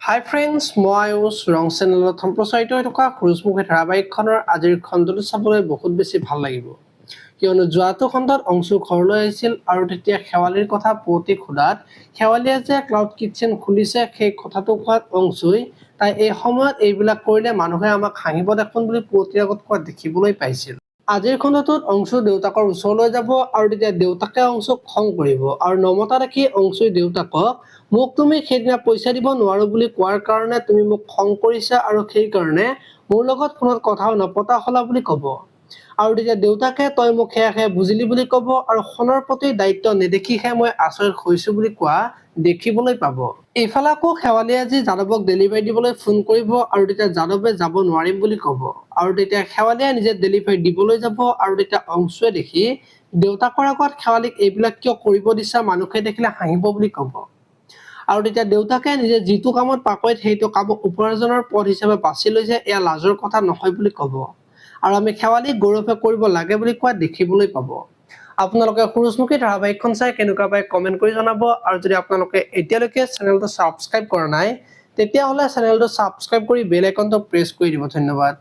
হাই friends, মই আয়ুষ ৰং চেনেলত সম্প্ৰচাৰিত হৈ থকা সূৰুযমুখী ধাৰাবাহিকখনৰ আজিৰ খণ্ডটো চাবলৈ বহুত বেছি ভাল লাগিব, কিয়নো যোৱাটো খণ্ডত অংশু ঘৰলৈ আহিছিল আৰু তেতিয়া শেৱালিৰ কথা পুৱতি সোধাত শেৱালিয়ে যে ক্লাউড কিটচেন খুলিছে সেই কথাটো কোৱাত অংশুই তাই এই সময়ত এইবিলাক কৰিলে মানুহে আমাক হাঁহিব দেখোন বুলি পুৱতিৰ আগত কোৱা দেখিবলৈ পাইছিল। আজিৰ খণ্ডটোত অংশু দেউতাকৰ ওচৰলৈ যাব আৰু তেতিয়া দেউতাকে অংশুক খং কৰিব আৰু নমতা দেখি অংশুই দেউতাকক মোক তুমি সেইদিনা পইচা দিব নোৱাৰো বুলি কোৱাৰ কাৰণে তুমি মোক খং কৰিছা আৰু সেইকাৰণে মোৰ লগত ফোনত কথাও নপতা হলা বুলি কব আৰু তেতিয়া দেউতাকে তই মোক সেয়া বুজিলি বুলি কব আৰু সোণৰ প্ৰতি দায়িত্ব নেদেখিহে মই আচৰিত হৈছো বুলি কোৱা দেখিবলৈ পাব। এইফালে আকৌ শেৱালিয়ে আজি যাদৱক ডেলিভাৰী দিবলৈ ফোন কৰিব আৰু তেতিয়া যাদৱে যাব নোৱাৰিম বুলি কব আৰু তেতিয়া শেৱালিয়ে নিজে ডেলিভাৰী দিবলৈ যাব আৰু তেতিয়া অংশুৱে দেখি দেউতাকৰ আগত শেৱালিক এইবিলাক কিয় কৰিব দিছা, মানুহে দেখিলে হাঁহিব বুলি কব আৰু তেতিয়া দেউতাকে নিজে যিটো কামত পাকৈত সেইটো কামক উপাৰ্জনৰ পথ হিচাপে বাছি লৈছে, এয়া লাজৰ কথা নহয় বুলি কব আৰু আমি শেৱালিক গৌৰৱে কৰিব লাগে বুলি কোৱা দেখিবলৈ পাব। আপোনালোকে সূৰুযমুখী ধাৰাবাহিকখন চাই কেনেকুৱা পায় কমেন্ট কৰি জনাব আৰু যদি আপোনালোকে এতিয়ালৈকে চেনেলটো ছাবস্ক্ৰাইব কৰা নাই তেতিয়াহ'লে চেনেলটো ছাবস্ক্ৰাইব কৰি বেল আইকনটো প্ৰেছ কৰি দিব। ধন্যবাদ।